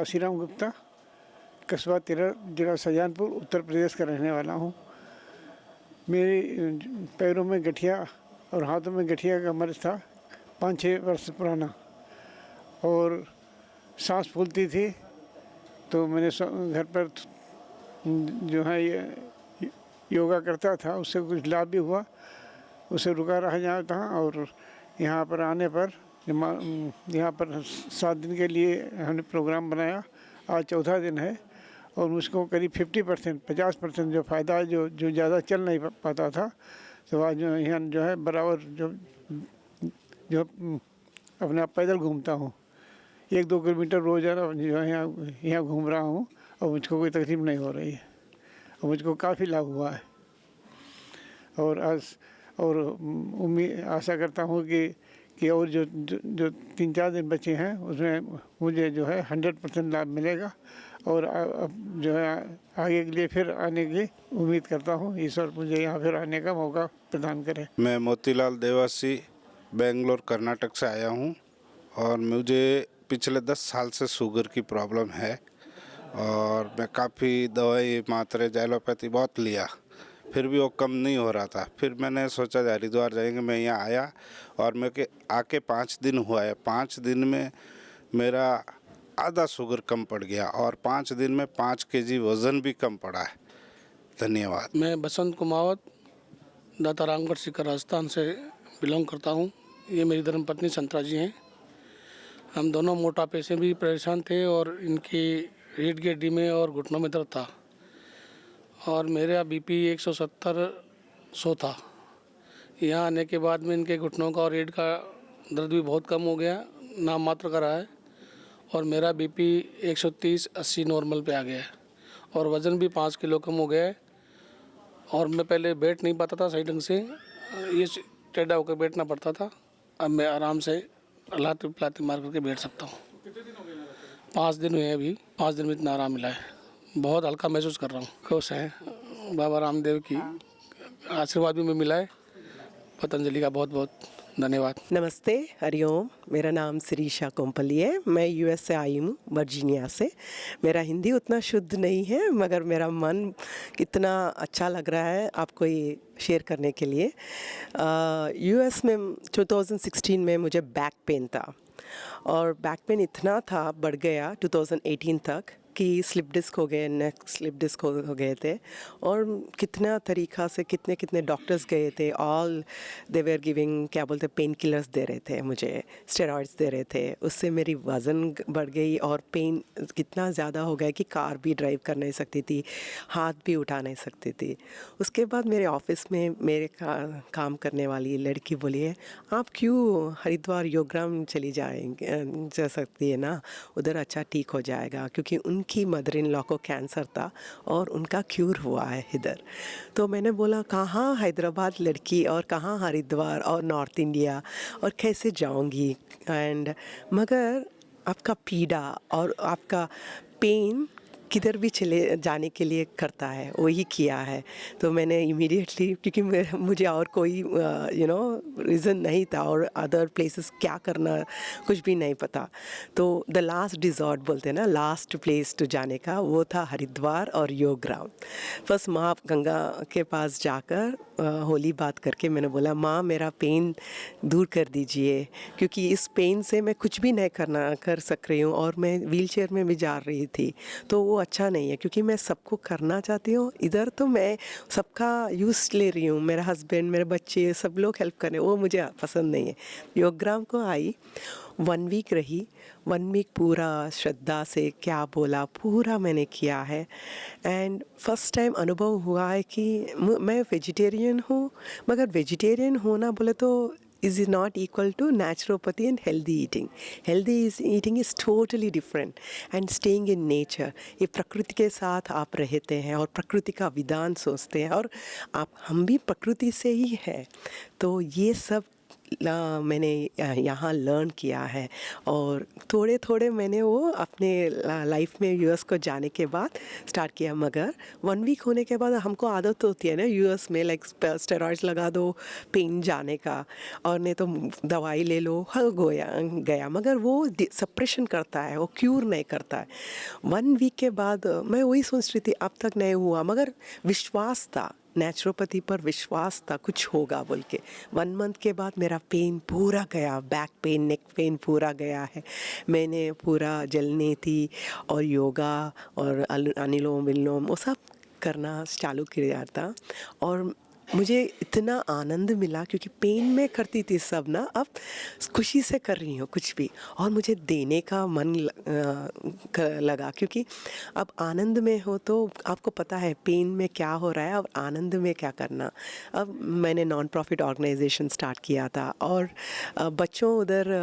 काशीराम गुप्ता, कस्बा तिरर, जिला शाहजहांपुर, उत्तर प्रदेश का रहने वाला हूँ। मेरे पैरों में गठिया और हाथों में गठिया का मर्ज था 5-6 वर्ष पुराना, और सांस फूलती थी। तो मैंने घर पर जो है ये योगा करता था, उससे कुछ लाभ भी हुआ, उससे रुका रहा जाता। और यहाँ पर आने पर यहाँ पर 7 दिन के लिए हमने प्रोग्राम बनाया। आज चौथा दिन है और मुझको करीब 50% जो फ़ायदा है, जो ज़्यादा चल नहीं पाता था, तो आज यहाँ जो है बराबर जो अपना पैदल घूमता हूँ। 1-2 किलोमीटर रोज़ाना जो है यहाँ घूम रहा हूँ और मुझको कोई तकलीफ़ नहीं हो रही है और मुझको काफ़ी लाभ हुआ है। और उम्मीद आशा करता हूँ कि और जो 3-4 दिन बचे हैं उसमें मुझे जो है 100% लाभ मिलेगा और अब जो है आगे के लिए फिर आने की उम्मीद करता हूँ। ईश्वर मुझे यहाँ फिर आने का मौका प्रदान करे। मैं मोतीलाल देवासी बेंगलोर कर्नाटक से आया हूँ और मुझे पिछले 10 साल से शुगर की प्रॉब्लम है और मैं काफ़ी दवाई मात्रे एलोपैथी बहुत लिया, फिर भी वो कम नहीं हो रहा था। फिर मैंने सोचा हरिद्वार जाएंगे, मैं यहाँ आया और मैं के आके 5 दिन हुआ है। 5 दिन में मेरा आधा शुगर कम पड़ गया और 5 दिन में 5 kg वज़न भी कम पड़ा है। धन्यवाद। मैं बसंत कुमावत दाता रामगढ़ सीकर राजस्थान से बिलोंग करता हूँ। ये मेरी धर्मपत्नी संतरा जी हैं। हम दोनों मोटापे से भी परेशान थे और इनकी रीढ़ की हड्डी में और घुटनों में दर्द था और मेरा बीपी 170/100 था। यहाँ आने के बाद में इनके घुटनों का और रीढ़ का दर्द भी बहुत कम हो गया, नाम मात्र का रहा है, और मेरा बीपी 130/80 नॉर्मल पे आ गया है और वज़न भी 5 किलो कम हो गया है। और मैं पहले बैठ नहीं पाता था सही ढंग से, ये टेढ़ा होकर बैठना पड़ता था। अब मैं आराम से लाती पिलाती मार करके बैठ सकता हूँ। 5 दिन हुए अभी, 5 दिन में इतना आराम मिला है, बहुत हल्का महसूस कर रहा हूँ। खुश हैं। बाबा रामदेव की आशीर्वाद भी में मिला है। पतंजलि का बहुत बहुत धन्यवाद। नमस्ते, हरिओम। मेरा नाम शिरीषा कोम्पली है। मैं यूएस से आई हूँ, वर्जीनिया से। मेरा हिंदी उतना शुद्ध नहीं है मगर मेरा मन कितना अच्छा लग रहा है आपको ये शेयर करने के लिए। यूएस में 2016 में मुझे बैक पेन था और बैक पेन इतना था, बढ़ गया 2018 तक कि स्लिप डिस्क हो गए, नेक स्लिप डिस्क हो गए थे और कितना तरीक़ा से कितने डॉक्टर्स गए थे। ऑल दे वेर गिविंग, क्या बोलते, पेन किलर्स दे रहे थे मुझे, स्टेरॉइड्स दे रहे थे। उससे मेरी वज़न बढ़ गई और पेन कितना ज़्यादा हो गया कि कार भी ड्राइव कर नहीं सकती थी, हाथ भी उठा नहीं सकती थी। उसके बाद मेरे ऑफिस में मेरे काम करने वाली लड़की बोली है, आप क्यों हरिद्वार योगग्राम चली जा सकती है ना, उधर अच्छा ठीक हो जाएगा, क्योंकि उनकी मदर इन लॉ को कैंसर था और उनका क्यूर हुआ है इधर। तो मैंने बोला कहाँ हैदराबाद लड़की और कहाँ हरिद्वार और नॉर्थ इंडिया और कैसे जाऊंगी। एंड मगर आपका पीड़ा और आपका पेन किधर भी चले जाने के लिए करता है, वही किया है। तो मैंने इमीडिएटली, क्योंकि मुझे और कोई रीज़न नहीं था और अदर प्लेसेस क्या करना कुछ भी नहीं पता, तो द लास्ट रिजॉर्ट बोलते हैं ना, लास्ट प्लेस टू जाने का, वो था हरिद्वार और योगग्राम। फर्स्ट माँ गंगा के पास जाकर होली बात करके मैंने बोला, माँ मेरा पेन दूर कर दीजिए, क्योंकि इस पेन से मैं कुछ भी नहीं कर सक रही हूँ और मैं व्हीलचेयर में भी जा रही थी, तो वो अच्छा नहीं है, क्योंकि मैं सबको करना चाहती हूँ। इधर तो मैं सबका यूज़ ले रही हूँ, मेरा हस्बैंड, मेरे बच्चे, सब लोग हेल्प करें, वो मुझे पसंद नहीं है। योगग्राम को आई, 1 वीक रही, 1 वीक पूरा श्रद्धा से क्या बोला पूरा मैंने किया है। एंड फर्स्ट टाइम अनुभव हुआ है कि मैं वेजिटेरियन हूँ, मगर वेजिटेरियन होना बोले तो is not equal to naturopathy and healthy eating. Healthy eating is totally different and staying in nature. ये प्रकृति के साथ आप रहते हैं और प्रकृति का विधान सोचते हैं और हम भी प्रकृति से ही हैं, तो ये सब मैंने यहाँ लर्न किया है और थोड़े थोड़े मैंने वो अपने लाइफ में यूएस को जाने के बाद स्टार्ट किया। मगर 1 वीक होने के बाद हमको आदत होती है ना यूएस में, लाइक स्टेरॉइड्स लगा दो पेन जाने का, और नहीं तो दवाई ले लो, हाँ गया। मगर वो सप्रेशन करता है, वो क्यूर नहीं करता है। 1 वीक के बाद मैं वही सोच रही थी अब तक नहीं हुआ, मगर विश्वास था, नेचुरोपैथी पर विश्वास था कुछ होगा बोल के। 1 मंथ के बाद मेरा पेन पूरा गया, बैक पेन, नेक पेन पूरा गया है। मैंने पूरा जलने थी और योगा और अनुलोम विलोम वो सब करना चालू किया था, और मुझे इतना आनंद मिला क्योंकि पेन में करती थी सब ना, अब खुशी से कर रही हूँ कुछ भी, और मुझे देने का मन लगा क्योंकि अब आनंद में हो तो आपको पता है पेन में क्या हो रहा है और आनंद में क्या करना। अब मैंने नॉन प्रॉफिट ऑर्गेनाइजेशन स्टार्ट किया था, और बच्चों उधर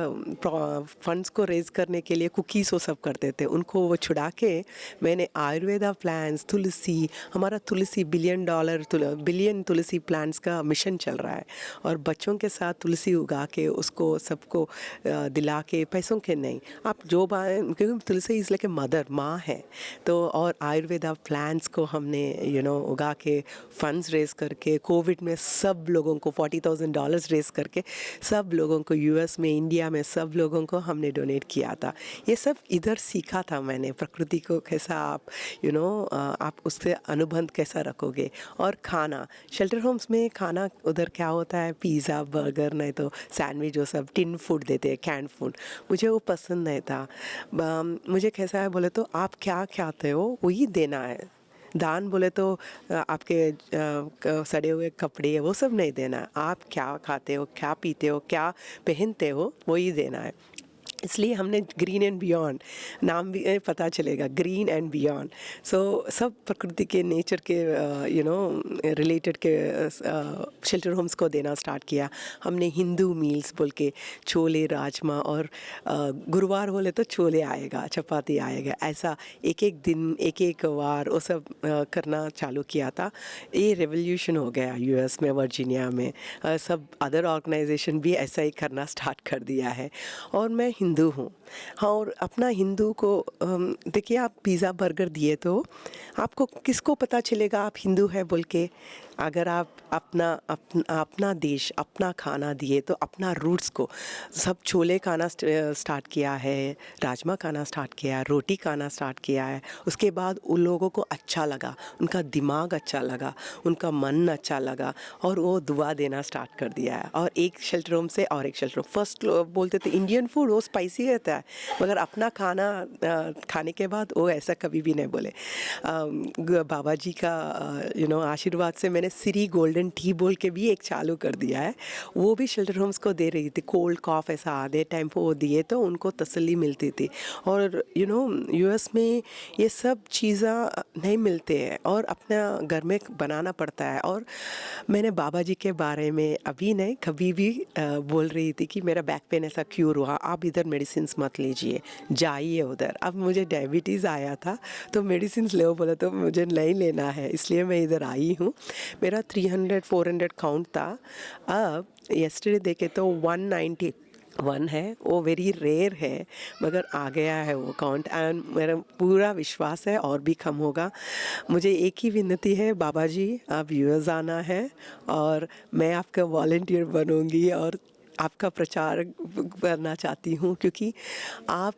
फंड्स को रेज करने के लिए कुकीज़ वो सब करते थे, उनको वो छुड़ा के मैंने आयुर्वेदा प्लान्स, तुलसी, हमारा तुलसी बिलियन तुलसी प्लांट्स का मिशन चल रहा है, और बच्चों के साथ तुलसी उगा के उसको सबको दिला के, पैसों के नहीं, आप जो क्योंकि तुलसी इस लेके मदर माँ है तो, और आयुर्वेदा प्लांट्स को हमने उगा के फंड्स रेज करके कोविड में सब लोगों को $40,000 रेज करके सब लोगों को यूएस में, इंडिया में सब लोगों को हमने डोनेट किया था। ये सब इधर सीखा था मैंने, प्रकृति को कैसा आप आप उससे अनुबंध कैसा रखोगे। और खाना, शेल्टर होम्स में खाना उधर क्या होता है, पिज़्ज़ा, बर्गर, नहीं तो सैंडविच, वो सब टिन फूड देते हैं, कैंड फूड, मुझे वो पसंद नहीं था। मुझे कैसा है बोले तो आप क्या खाते हो वही देना है, दान बोले तो आपके सड़े हुए कपड़े वो सब नहीं देना, आप क्या खाते हो, क्या पीते हो, क्या पहनते हो वही देना है। इसलिए हमने ग्रीन एंड बियॉन्ड नाम भी पता चलेगा, ग्रीन एंड बियॉन्ड। सो सब प्रकृति के, नेचर के रिलेटेड के शेल्टर होम्स को देना स्टार्ट किया हमने। हिंदू मील्स बोल के छोले, राजमा, और गुरुवार बोले तो छोले आएगा, चपाती आएगा, ऐसा एक एक दिन, एक एक वार वो सब करना चालू किया था। ये रेवोल्यूशन हो गया यूएस में, वर्जीनिया में, सब अदर ऑर्गेनाइजेशन भी ऐसा ही करना स्टार्ट कर दिया है। और मैं हिंदू हूँ, हाँ, और अपना हिंदू को देखिए, आप पिज़्ज़ा बर्गर दिए तो आपको किसको पता चलेगा आप हिंदू है बोल के। अगर आप अपना देश, अपना खाना दिए तो अपना रूट्स को, सब छोले खाना स्टार्ट किया है, राजमा खाना स्टार्ट किया है, रोटी खाना स्टार्ट किया है, उसके बाद उन लोगों को अच्छा लगा, उनका दिमाग अच्छा लगा, उनका मन अच्छा लगा, और वो दुआ देना स्टार्ट कर दिया है। और एक शेल्टर होम से और एक शेल्टर होम, फर्स्ट बोलते थे इंडियन फूड वो स्पाइसी रहता है, मगर अपना खाना खाने के बाद वो ऐसा कभी भी नहीं बोले। बाबा जी का आशीर्वाद से मैंने सिरी गोल्डन टी बोल के भी एक चालू कर दिया है, वो भी शेल्टर होम्स को दे रही थी। कोल्ड कॉफ ऐसा आधे टाइम पर वो दिए तो उनको तसल्ली मिलती थी। और यूएस में ये सब चीज़ें नहीं मिलते हैं और अपना घर में बनाना पड़ता है। और मैंने बाबा जी के बारे में अभी नहीं कभी भी बोल रही थी कि मेरा बैक पेन ऐसा क्यूर हुआ, आप इधर मेडिसिन मत लीजिए, जाइए उधर। अब मुझे डायबिटीज़ आया था तो मेडिसिन ले बोला तो मुझे नहीं लेना है, इसलिए मैं इधर आई हूँ। मेरा 300-400 काउंट था, अब येस्टरडे देखे तो 191 है, वो वेरी रेयर है, मगर आ गया है वो काउंट। एंड मेरा पूरा विश्वास है और भी कम होगा। मुझे एक ही विनती है, बाबा जी आप यूएस आना है और मैं आपका वॉलंटियर बनूंगी और आपका प्रचार करना चाहती हूँ, क्योंकि आप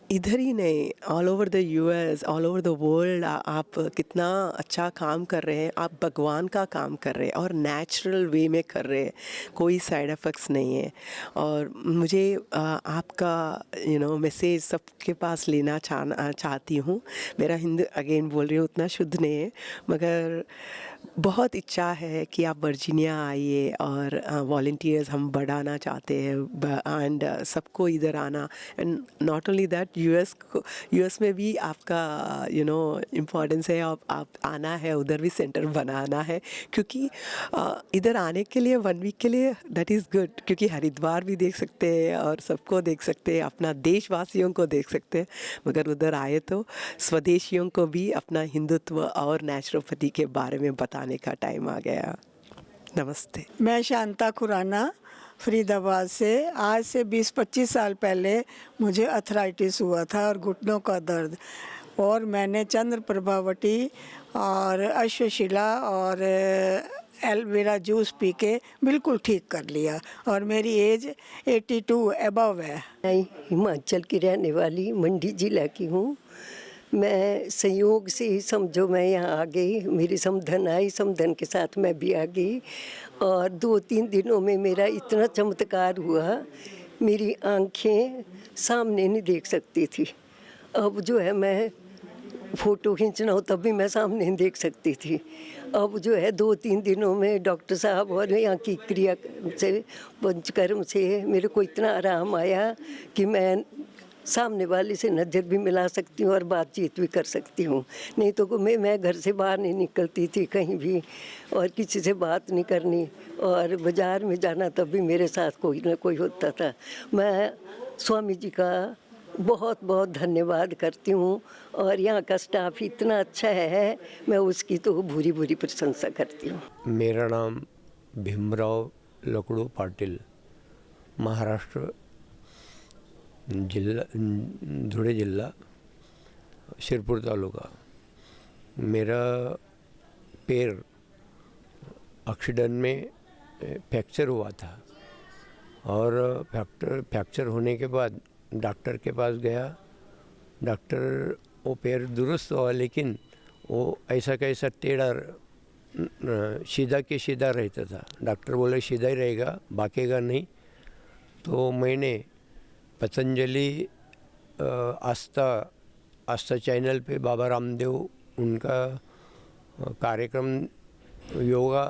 इधर ही नहीं, all over the US, all over the world आप कितना अच्छा काम कर रहे हैं। आप भगवान का काम कर रहे हैं और नेचुरल वे में कर रहे हैं, कोई साइड इफ़ेक्ट्स नहीं है। और मुझे आपका मैसेज सबके पास लेना चाहती हूँ। मेरा हिंदी अगेन बोल रही हूँ उतना शुद्ध नहीं है, मगर बहुत इच्छा है कि आप वर्जीनिया आइए और वॉलंटियर्स हम बढ़ाना चाहते हैं एंड सबको इधर आना। And not only that, US में भी आपका इम्पोर्टेंस है, आप आना है, उधर भी सेंटर बनाना है, क्योंकि इधर आने के लिए 1 वीक के लिए दैट इज़ गुड, क्योंकि हरिद्वार भी देख सकते हैं और सबको देख सकते हैं, अपना देशवासियों को देख सकते हैं। मगर उधर आए तो स्वदेशियों को भी अपना हिंदुत्व और नेचुरोपैथी के बारे में बताने का टाइम आ गया। नमस्ते। मैं शांता खुराना फरीदाबाद से। आज से 20-25 साल पहले मुझे अर्थराइटिस हुआ था और घुटनों का दर्द, और मैंने चंद्र प्रभावती और अश्वशिला और एलोवेरा जूस पी के बिल्कुल ठीक कर लिया, और मेरी एज 82 अबव है। मैं हिमाचल की रहने वाली मंडी जिला की हूँ। मैं संयोग से ही समझो मैं यहाँ आ गई, मेरी समधन आई, समधन के साथ मैं भी आ गई, और 2-3 दिनों में मेरा इतना चमत्कार हुआ, मेरी आंखें सामने नहीं देख सकती थी। अब जो है मैं फ़ोटो खींचना हो तब भी मैं सामने नहीं देख सकती थी। अब जो है 2-3 दिनों में डॉक्टर साहब और यहाँ की क्रिया से, पंचकर्म से मेरे को इतना आराम आया कि मैं सामने वाले से नज़र भी मिला सकती हूँ और बातचीत भी कर सकती हूँ। नहीं तो मैं घर से बाहर नहीं निकलती थी कहीं भी, और किसी से बात नहीं करनी, और बाज़ार में जाना तब भी मेरे साथ कोई ना कोई होता था। मैं स्वामी जी का बहुत बहुत धन्यवाद करती हूँ, और यहाँ का स्टाफ इतना अच्छा है, मैं उसकी तो भूरी भूरी प्रशंसा करती हूँ। मेरा नाम भीमराव लकड़ू पाटिल, महाराष्ट्र जिला, धुळे जिल्हा, शिरपूर तालुका। मेरा पैर एक्सीडेंट में फ्रैक्चर हुआ था, और फ्रैक्चर होने के बाद डॉक्टर के पास गया। डॉक्टर वो पैर दुरुस्त हुआ, लेकिन वो ऐसा कैसा टेढ़ा सीधा के सीधा रहता था। डॉक्टर बोले सीधा ही रहेगा, बाकेगा नहीं। तो मैंने पतंजलि आस्था चैनल पे बाबा रामदेव उनका कार्यक्रम योगा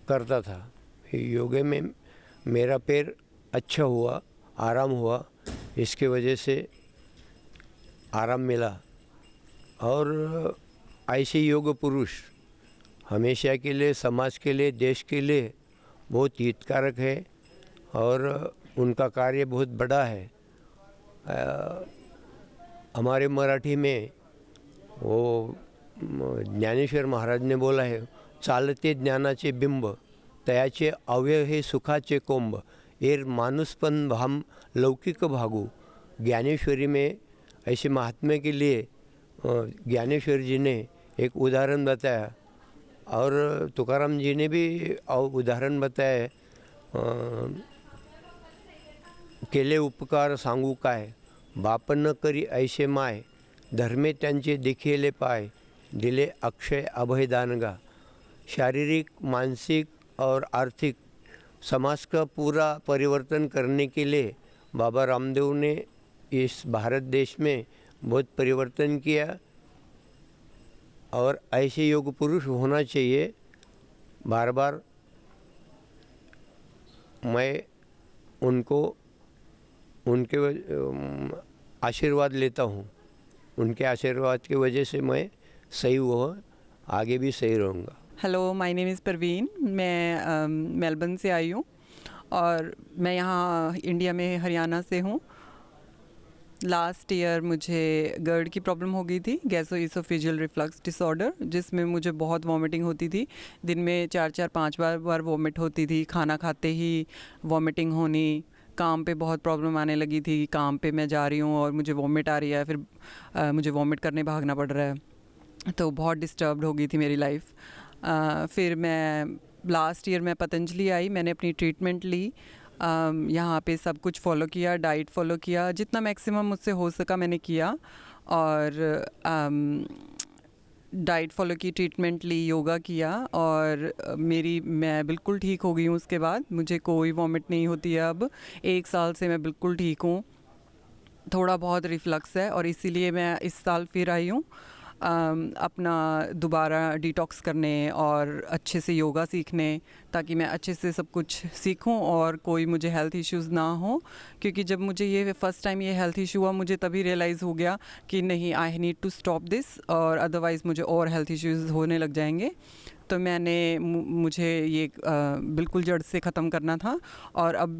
करता था। योगे में मेरा पैर अच्छा हुआ, आराम हुआ, इसके वजह से आराम मिला। और ऐसे योग पुरुष हमेशा के लिए, समाज के लिए, देश के लिए बहुत हितकारक है, और उनका कार्य बहुत बड़ा है। हमारे मराठी में वो ज्ञानेश्वर महाराज ने बोला है, चालते ज्ञानाचे बिंब, तयाचे अवयव हे सुखाचे कोंब, एर मानुसपन भाम लौकिक भागू। ज्ञानेश्वरी में ऐसे महात्मा के लिए ज्ञानेश्वर जी ने एक उदाहरण बताया, और तुकाराम जी ने भी उदाहरण बताया। केले उपकार सांगू काय, बाप न करी ऐसे माय, धर्मे त्यांचे देखिले पाय, दिले अक्षय अभयदानगा। शारीरिक, मानसिक और आर्थिक समाज का पूरा परिवर्तन करने के लिए बाबा रामदेव ने इस भारत देश में बहुत परिवर्तन किया, और ऐसे योग पुरुष होना चाहिए। बार बार मैं उनके आशीर्वाद लेता हूँ। उनके आशीर्वाद की वजह से मैं सही हुआ, आगे भी सही रहूँगा। Hello, my name is Parveen. मैं मेलबर्न से आई हूँ, और मैं यहाँ इंडिया में हरियाणा से हूँ। लास्ट ईयर मुझे गर्ड की प्रॉब्लम हो गई थी, गैस्ट्रोइसोफेजियल रिफ्लक्स डिसऑर्डर, जिसमें मुझे बहुत वॉमिटिंग होती थी। दिन में 4-5 बार वॉमिट होती थी, खाना खाते ही वॉमिटिंग होनी। काम पे बहुत प्रॉब्लम आने लगी थी, काम पे मैं जा रही हूँ और मुझे वॉमिट आ रही है, फिर मुझे वॉमिट करने भागना पड़ रहा है, तो बहुत डिस्टर्ब्ड हो गई थी मेरी लाइफ। फिर मैं लास्ट ईयर मैं पतंजलि आई, मैंने अपनी ट्रीटमेंट ली, यहाँ पे सब कुछ फॉलो किया, डाइट फॉलो किया, जितना मैक्सिमम मुझसे हो सका मैंने किया, और डाइट फॉलो की, ट्रीटमेंट ली, योगा किया, और मैं बिल्कुल ठीक हो गई हूँ। उसके बाद मुझे कोई वॉमिट नहीं होती है अब। 1 साल से मैं बिल्कुल ठीक हूँ। थोड़ा बहुत रिफ्लक्स है, और इसीलिए मैं इस साल फिर आई हूँ अपना दोबारा डिटॉक्स करने और अच्छे से योगा सीखने, ताकि मैं अच्छे से सब कुछ सीखूं और कोई मुझे हेल्थ इश्यूज़ ना हो। क्योंकि जब मुझे ये फ़र्स्ट टाइम ये हेल्थ इशू हुआ, मुझे तभी रियलाइज़ हो गया कि नहीं, I need to stop this, और अदरवाइज़ मुझे और हेल्थ इश्यूज़ होने लग जाएंगे। तो मुझे ये बिल्कुल जड़ से ख़त्म करना था, और अब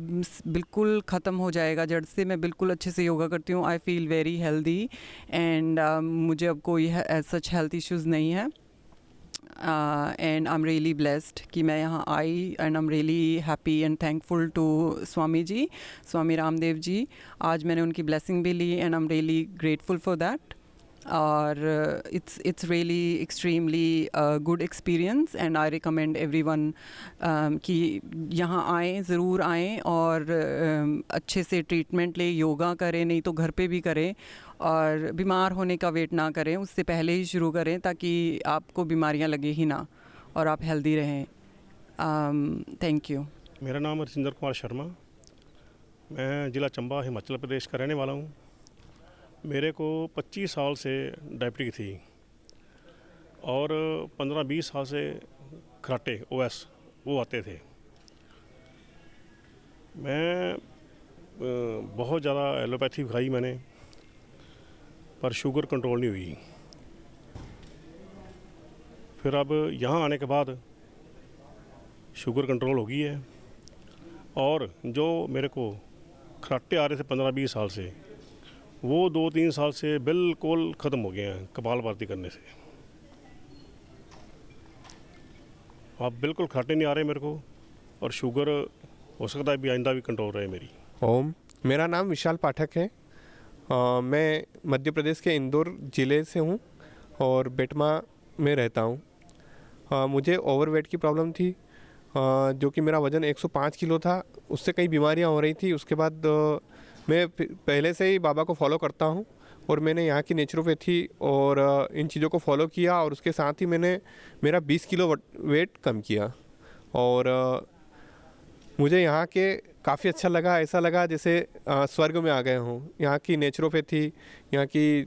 बिल्कुल ख़त्म हो जाएगा जड़ से। मैं बिल्कुल अच्छे से योगा करती हूँ, I feel very healthy, and मुझे अब कोई सच हेल्थ इश्यूज़ नहीं है। And I am really blessed कि मैं यहाँ आई and I am really happy and thankful to Swami ji, Swami Ramdev ji. आज मैंने उनकी ब्लेसिंग भी ली and I am really grateful for that. और it's really extremely good experience and I recommend everyone कि यहाँ आएँ, ज़रूर आएँ और अच्छे से ट्रीटमेंट ले, योगा करें, नहीं तो घर पे भी करें, और बीमार होने का वेट ना करें, उससे पहले ही शुरू करें ताकि आपको बीमारियाँ लगे ही ना और आप हेल्दी रहें। Thank you. मेरा नाम हरजिंदर कुमार शर्मा, मैं ज़िला चंबा हिमाचल प्रदेश का रहने वाला हूँ। मेरे को 25 साल से डायबिटीज थी और 15-20 साल से खराटे OS वो आते थे। मैं बहुत ज़्यादा एलोपैथी खाई मैंने, पर शुगर कंट्रोल नहीं हुई। फिर अब यहाँ आने के बाद शुगर कंट्रोल हो गई है और जो मेरे को खराटे आ रहे थे 15-20 साल से, वो 2-3 साल से बिल्कुल ख़त्म हो गए हैं कपालभाति करने से। अब बिल्कुल खराटे नहीं आ रहे मेरे को, और शुगर हो सकता है भी आइंदा भी कंट्रोल रहे मेरी। ओम, मेरा नाम विशाल पाठक है। मैं मध्य प्रदेश के इंदौर ज़िले से हूँ और बेटमा में रहता हूँ। मुझे ओवरवेट की प्रॉब्लम थी, जो कि मेरा वज़न 105 किलो था। उससे कई बीमारियाँ हो रही थी। उसके बाद मैं पहले से ही बाबा को फॉलो करता हूँ और मैंने यहाँ की नेचुरोपैथी और इन चीज़ों को फॉलो किया और उसके साथ ही मैंने मेरा 20 किलो वेट कम किया और मुझे यहाँ के काफ़ी अच्छा लगा। ऐसा लगा जैसे स्वर्ग में आ गए हों। यहाँ की नेचुरोपैथी, यहाँ की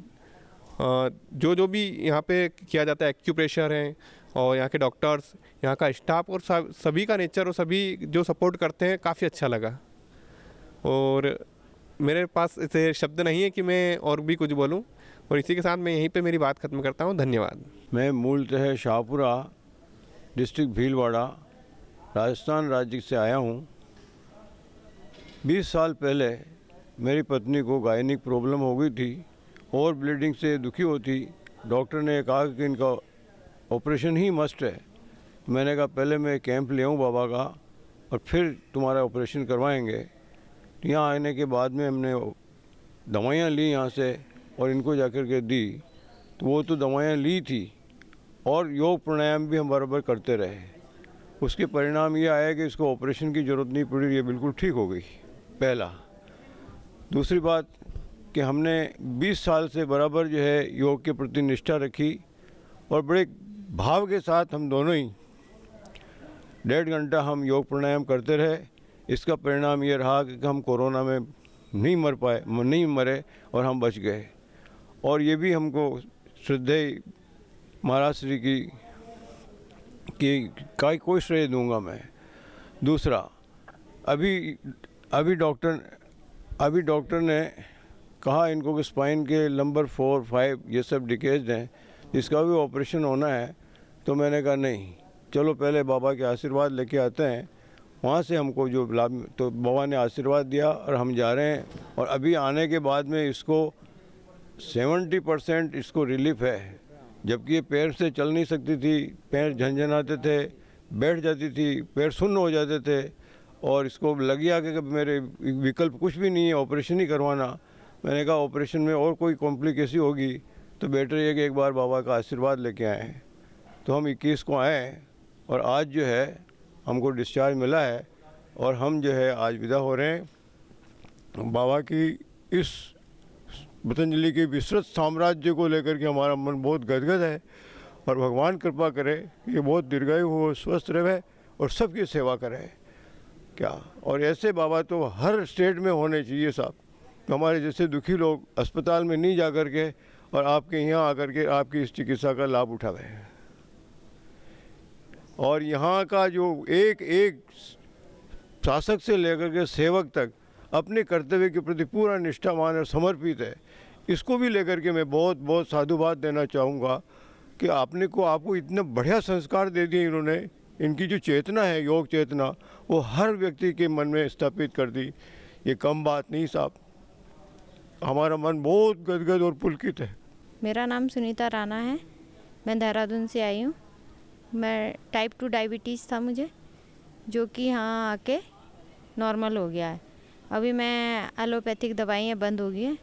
जो भी यहाँ पे किया जाता है, एक्यूप्रेशर है और यहाँ के डॉक्टर्स, यहाँ का स्टाफ और सभी का नेचर और सभी जो सपोर्ट करते हैं, काफ़ी अच्छा लगा। और मेरे पास ऐसे शब्द नहीं है कि मैं और भी कुछ बोलूं, और इसी के साथ मैं यहीं पे मेरी बात ख़त्म करता हूं। धन्यवाद। मैं मूलतः शाहपुरा डिस्ट्रिक्ट भीलवाड़ा राजस्थान राज्य से आया हूं। 20 साल पहले मेरी पत्नी को गायनिक प्रॉब्लम हो गई थी और ब्लीडिंग से दुखी होती। डॉक्टर ने कहा कि इनका ऑपरेशन ही मस्ट है। मैंने कहा पहले मैं कैंप ले आऊँ बाबा का और फिर तुम्हारा ऑपरेशन करवाएंगे। यहाँ आने के बाद में हमने दवाइयाँ ली यहाँ से और इनको जाकर के दी, तो वो तो दवाइयाँ ली थी और योग प्राणायाम भी हम बराबर करते रहे। उसके परिणाम ये आया कि इसको ऑपरेशन की ज़रूरत नहीं पड़ी, ये बिल्कुल ठीक हो गई। पहला। दूसरी बात कि हमने 20 साल से बराबर जो है योग के प्रति निष्ठा रखी और बड़े भाव के साथ हम दोनों ही 1.5 घंटा हम योग प्राणायाम करते रहे। इसका परिणाम ये रहा कि हम कोरोना में नहीं मरे और हम बच गए। और ये भी हमको श्रद्धेय महाराज श्री का कोई श्रेय दूंगा मैं। दूसरा, अभी डॉक्टर ने कहा इनको कि स्पाइन के नंबर 4, 5 ये सब डिकेज हैं, इसका भी ऑपरेशन होना है। तो मैंने कहा नहीं, चलो पहले बाबा के आशीर्वाद लेके आते हैं, वहाँ से हमको जो लाभ। तो बाबा ने आशीर्वाद दिया और हम जा रहे हैं। और अभी आने के बाद में इसको 70% इसको रिलीफ है। जबकि ये पैर से चल नहीं सकती थी, पैर झंझनाते थे, बैठ जाती थी, पैर सुन्न हो जाते थे और इसको लग गया कि मेरे विकल्प कुछ भी नहीं है, ऑपरेशन ही करवाना। मैंने कहा ऑपरेशन में और कोई कॉम्प्लिकेशन होगी तो बेटर ये कि एक बार बाबा का आशीर्वाद लेके आएँ। तो हम 21 को आए और आज जो है हमको डिस्चार्ज मिला है और हम जो है आज विदा हो रहे हैं। बाबा की इस पतंजलि के विस्तृत साम्राज्य को लेकर के हमारा मन बहुत गदगद है और भगवान कृपा करे कि बहुत दीर्घायु हो, स्वस्थ रहे और सबकी सेवा करे। क्या और ऐसे बाबा तो हर स्टेट में होने चाहिए साहब। हमारे जैसे दुखी लोग अस्पताल में नहीं जा कर के और आपके यहाँ आकर के आपकी इस चिकित्सा का लाभ उठावे। और यहाँ का जो एक शासक से लेकर के सेवक तक अपने कर्तव्य के प्रति पूरा निष्ठावान और समर्पित है। इसको भी लेकर के मैं बहुत बहुत साधुवाद देना चाहूँगा कि आपको इतना बढ़िया संस्कार दे दिए इन्होंने। इनकी जो चेतना है, योग चेतना, वो हर व्यक्ति के मन में स्थापित कर दी। ये कम बात नहीं साहब, हमारा मन बहुत गदगद और पुलकित है। मेरा नाम सुनीता राणा है, मैं देहरादून से आई हूँ। मैं टाइप 2 डायबिटीज़ था मुझे, जो कि यहाँ आके नॉर्मल हो गया है। अभी मैं एलोपैथिक दवाइयाँ बंद हो गई हैं,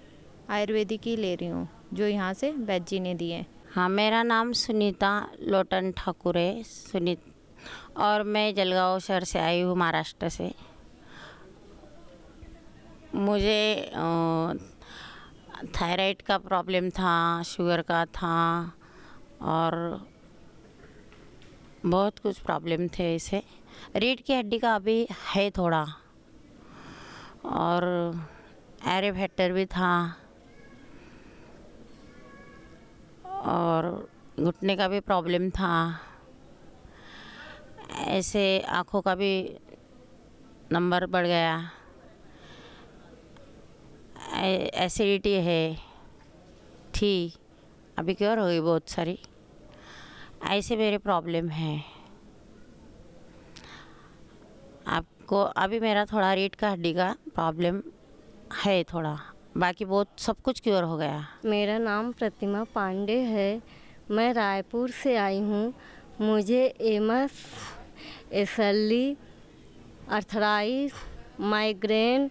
आयुर्वेदिक ही ले रही हूँ जो यहाँ से वैद्य जी ने दिए हैं। हाँ, मेरा नाम सुनीता लोटन ठाकुर है, और मैं जलगांव शहर से आई हूँ, महाराष्ट्र से। मुझे थायराइड का प्रॉब्लम था, शुगर का था और बहुत कुछ प्रॉब्लम थे इसे। रीढ़ की हड्डी का अभी है थोड़ा, और एरे फैक्टर भी था, और घुटने का भी प्रॉब्लम था। ऐसे आँखों का भी नंबर बढ़ गया, एसिडिटी थी, अभी क्योर हो गई बहुत सारी। ऐसे मेरे प्रॉब्लम हैं। आपको अभी मेरा थोड़ा रीढ़ का हड्डी का प्रॉब्लम है थोड़ा, बाकी बहुत सब कुछ क्योर हो गया। मेरा नाम प्रतिमा पांडे है, मैं रायपुर से आई हूँ। मुझे एमएस, एसएलई, अर्थराइटिस, माइग्रेन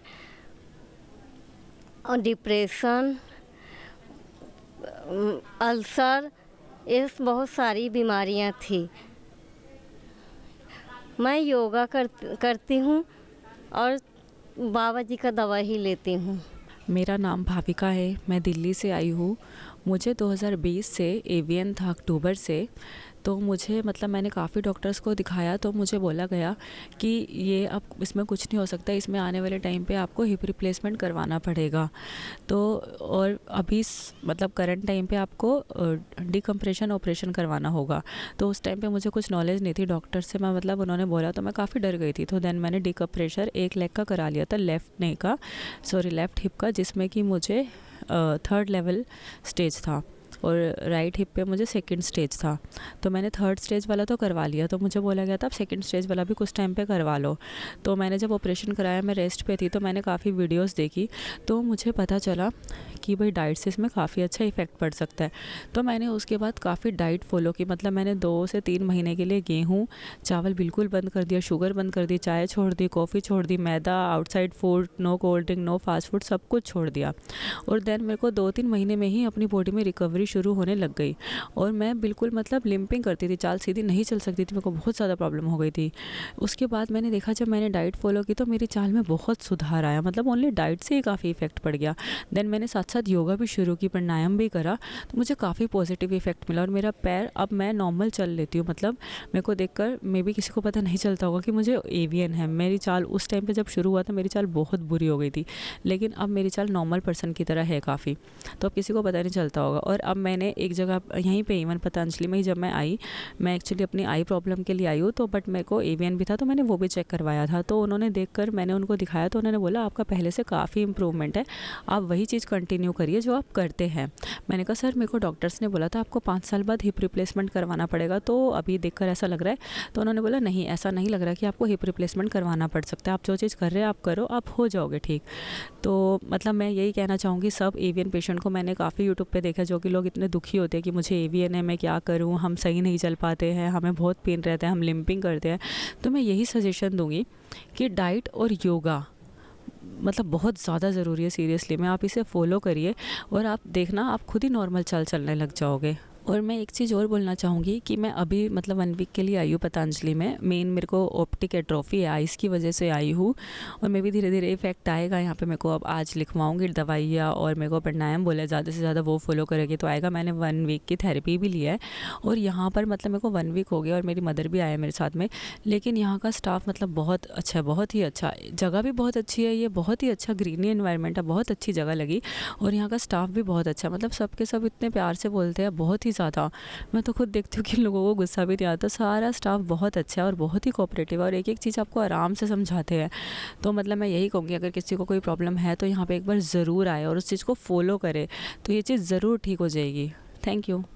और डिप्रेशन, अल्सर, ये बहुत सारी बीमारियां थी। मैं योगा करती हूँ और बाबा जी का दवा ही लेती हूँ। मेरा नाम भाविका है, मैं दिल्ली से आई हूँ। मुझे 2020 से एवियन था, अक्टूबर से। तो मुझे मतलब मैंने काफ़ी डॉक्टर्स को दिखाया, तो मुझे बोला गया कि ये अब इसमें कुछ नहीं हो सकता, इसमें आने वाले टाइम पे आपको हिप रिप्लेसमेंट करवाना पड़ेगा। तो और अभी मतलब करंट टाइम पे आपको डिकम्प्रेशन ऑपरेशन करवाना होगा। तो उस टाइम पे मुझे कुछ नॉलेज नहीं थी डॉक्टर से, मैं मतलब उन्होंने बोला तो मैं काफ़ी डर गई थी। तो देन मैंने डिकम्प्रेशर एक लेग का करा लिया था, लेफ़्ट हिप का, जिसमें कि मुझे 3rd लेवल स्टेज था और राइट हिप पे मुझे 2nd स्टेज था। तो मैंने 3rd स्टेज वाला तो करवा लिया, तो मुझे बोला गया था आप 2nd स्टेज वाला भी कुछ टाइम पे करवा लो। तो मैंने जब ऑपरेशन कराया, मैं रेस्ट पे थी, तो मैंने काफ़ी वीडियोस देखी, तो मुझे पता चला कि भाई डाइट से इसमें काफ़ी अच्छा इफ़ेक्ट पड़ सकता है। तो मैंने उसके बाद काफ़ी डाइट फॉलो की, मतलब मैंने 2 से 3 महीने के लिए गेहूँ चावल बिल्कुल बंद कर दिया, शुगर बंद कर दी, चाय छोड़ दी, कॉफ़ी छोड़ दी, मैदा, outside food, no cold drink, no fast food, सब कुछ छोड़ दिया। और देन मेरे को 2-3 महीने में ही अपनी बॉडी में रिकवरी शुरू होने लग गई, और मैं बिल्कुल मतलब लिम्पिंग करती थी, चाल सीधी नहीं चल सकती थी, मेरे को बहुत ज़्यादा प्रॉब्लम हो गई थी। उसके बाद मैंने देखा, जब मैंने डाइट फॉलो की तो मेरी चाल में बहुत सुधार आया, मतलब ओनली डाइट से ही काफ़ी इफेक्ट पड़ गया। देन मैंने साथ साथ योगा भी शुरू की, प्राणायाम भी करा, तो मुझे काफ़ी पॉजिटिव इफेक्ट मिला। और मेरा पैर अब मैं नॉर्मल चल लेती हूँ, मतलब मेरे को देखकर मे भी किसी को पता नहीं चलता होगा कि मुझे एवियन है। मेरी चाल उस टाइम पे जब शुरू हुआ था, मेरी चाल बहुत बुरी हो गई थी, लेकिन अब मेरी चाल नॉर्मल पर्सन की तरह है काफ़ी, तो अब किसी को पता नहीं चलता होगा। और अब मैंने एक जगह यहीं पे इवन पतंजलि में ही जब मैं आई, मैं एक्चुअली अपनी आई प्रॉब्लम के लिए आई हूँ, तो बट मेरे को एवियन भी था, तो मैंने वो भी चेक करवाया था। तो उन्होंने देखकर, मैंने उनको दिखाया, तो उन्होंने बोला आपका पहले से काफ़ी इंप्रूवमेंट है, आप वही चीज़ कंटिन्यू करिए जो आप करते हैं। मैंने कहा सर मेरे को डॉक्टर्स ने बोला था आपको 5 साल बाद हिप रिप्लेसमेंट करवाना पड़ेगा, तो अभी देखकर ऐसा लग रहा है। तो उन्होंने बोला नहीं, ऐसा नहीं लग रहा कि आपको हिप रिप्लेसमेंट करवाना पड़ सकता है, आप जो चीज़ कर रहे हैं आप करो, आप हो जाओगे ठीक। तो मतलब मैं यही कहना चाहूँगी सब एवियन पेशेंट को, मैंने काफ़ी यूट्यूब पे देखा जो कि लोग इतने दुखी होते हैं कि मुझे एवियन है, मैं क्या करूँ, हम सही नहीं चल पाते हैं, हमें बहुत पेन रहता है, हम लिम्पिंग करते हैं। तो मैं यही सजेशन दूँगी कि डाइट और योगा मतलब बहुत ज़्यादा ज़रूरी है, सीरियसली में आप इसे फॉलो करिए और आप देखना आप खुद ही नॉर्मल चाल चलने लग जाओगे। और मैं एक चीज़ और बोलना चाहूँगी कि मैं अभी मतलब 1 वीक के लिए आई हूँ पतंजलि में। मेन मेरे को ऑप्टिक एट्रोफी है, आइस की वजह से आई हूँ, और मैं भी धीरे धीरे इफेक्ट आएगा यहाँ पे। मेरे को अब आज लिखवाऊंगी दवाइयाँ, और मेरे को प्राणायाम बोले ज़्यादा से ज़्यादा वो फॉलो करेगी तो आएगा। मैंने 1 वीक की थेरेपी भी लिया है, और यहाँ पर मतलब मेरे को 1 वीक हो गया, और मेरी मदर भी आए मेरे साथ में। लेकिन यहाँ का स्टाफ मतलब बहुत अच्छा है, बहुत ही अच्छा, जगह भी बहुत अच्छी है, ये बहुत ही अच्छा ग्रीनरी एनवायरनमेंट है, बहुत अच्छी जगह लगी। और यहाँ का स्टाफ भी बहुत अच्छा, मतलब सबके सब इतने प्यार से बोलते हैं, बहुत ही ज़्यादा। मैं तो खुद देखती हूँ कि लोगों को गुस्सा भी नहीं आता। सारा स्टाफ बहुत अच्छा है और बहुत ही कोऑपरेटिव है, और एक एक चीज़ आपको आराम से समझाते हैं। तो मतलब मैं यही कहूँगी अगर किसी को कोई प्रॉब्लम है तो यहाँ पे एक बार ज़रूर आए और उस चीज़ को फॉलो करे, तो ये चीज़ ज़रूर ठीक हो जाएगी। Thank you.